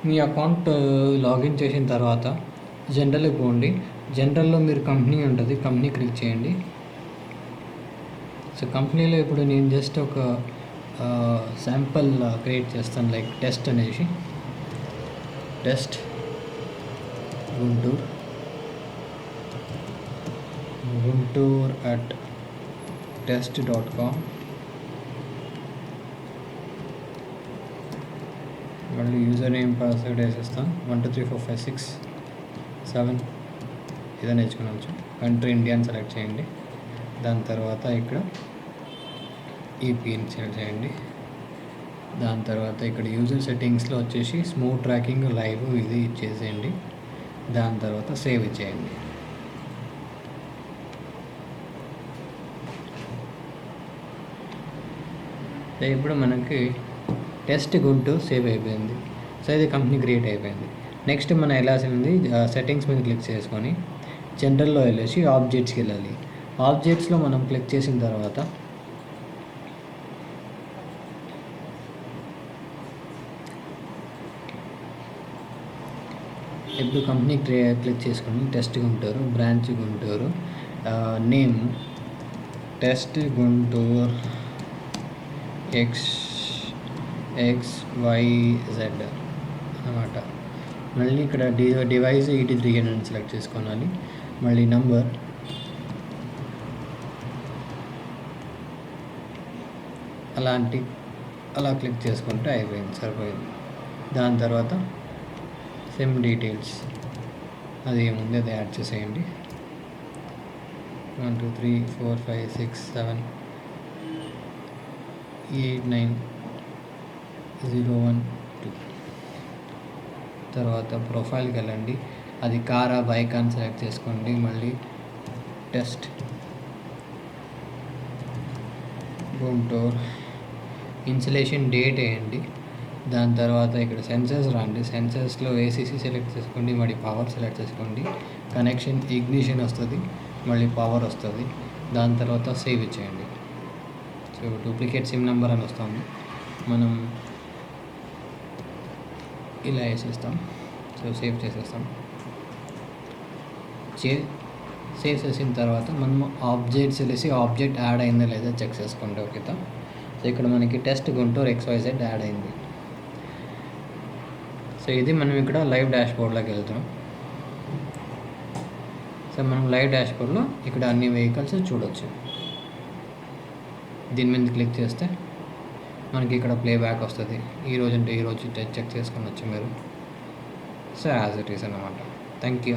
మీ account login చేసిన తర్వాత జనరల్కి పోండి. జనరల్లో మీరు కంపెనీ ఉంటుంది, కంపెనీ క్లిక్ చేయండి. సో కంపెనీలో ఇప్పుడు నేను జస్ట్ ఒక శాంపుల్ క్రియేట్ చేస్తాను, లైక్ టెస్ట్ అనేసి. Test Guntur at test.com. మళ్ళీ యూజర్ నేమ్ పాస్వర్డ్ వేసేస్తాం. 1 2 3 4 5 6 7 ఏదైనా నేర్చుకోవచ్చు. కంట్రీ ఇండియా అని సెలెక్ట్ చేయండి. దాని తర్వాత ఇక్కడ ఈపీని సెలెక్ట్ చేయండి. దాని తర్వాత ఇక్కడ యూజర్ సెట్టింగ్స్లో వచ్చేసి స్మూత్ ట్రాకింగ్ లైవ్ ఇది ఇచ్చేసేయండి. దాని తర్వాత సేవ్ ఇచ్చేయండి. ఇప్పుడు మనకి టెస్ట్ గుంటూరు సేవ్ అయిపోయింది. సో ఇది కంపెనీ క్రియేట్ అయిపోయింది. నెక్స్ట్ మనం వెళ్ళాల్సింది సెట్టింగ్స్ మీద క్లిక్ చేసుకొని జనరల్లో వెళ్ళేసి ఆబ్జెక్ట్స్కి వెళ్ళాలి. ఆబ్జెక్ట్స్లో మనం క్లిక్ చేసిన తర్వాత ఇప్పుడు కంపెనీ క్లిక్ చేసుకొని test Guntur, branch Guntur, name test Guntur XYZ అన్నమాట. మళ్ళీ ఇక్కడ డివైస్ 8300 సెలెక్ట్ చేసుకోవాలి. మళ్ళీ నంబర్ అలా క్లిక్ చేసుకుంటే అయిపోయింది, సరిపోయింది. దాని తర్వాత సిమ్ డీటెయిల్స్ అది ఏముంది అది యాడ్ చేసేయండి. 1 2 3 4 5 6 7 8 9 0 1 2. తర్వాత ప్రొఫైల్కి వెళ్ళండి. అది కారా బైక్ అని సెలెక్ట్ చేసుకోండి. మళ్ళీ టెస్ట్ గుంటూరు ఇన్స్టలేషన్ డేట్ వేయండి. దాని తర్వాత ఇక్కడ సెన్సర్స్ రండి. సెన్సర్స్లో ఏసీసీ సెలెక్ట్ చేసుకోండి. మళ్ళీ పవర్ సెలెక్ట్ చేసుకోండి. కనెక్షన్ ఇగ్నిషన్ వస్తుంది, మళ్ళీ పవర్ వస్తుంది. దాని తర్వాత సేవ్ ఇచ్చేయండి. సో డూప్లికేట్ సిమ్ నెంబర్ అని వస్తుంది, మనం ఇలా వేసేస్తాం. సో సేవ్ చేసేస్తాం. సేవ్ చేసిన తర్వాత మనం ఆబ్జెక్ట్స్ వెళ్ళేసి ఆబ్జెక్ట్ యాడ్ అయిందా లేదా చెక్ చేసుకోండి. ఓకేతా. సో ఇక్కడ మనకి టెస్ట్ గుంటూరు XYZ యాడ్ అయింది. సో ఇది మనం ఇక్కడ లైవ్ డాష్బోర్డ్లోకి వెళ్తాం. సో మనం లైవ్ డాష్బోర్డ్లో ఇక్కడ అన్ని వెహికల్స్ చూడవచ్చు. దీని మీద క్లిక్ చేస్తే మనకి ఇక్కడ ప్లేబ్యాక్ వస్తుంది. ఈరోజు అంటే ఈరోజు చెక్ చేసుకొని వచ్చు మీరు. సో యాజ్ ఇట్ ఈస్ అన్నమాట. Thank you.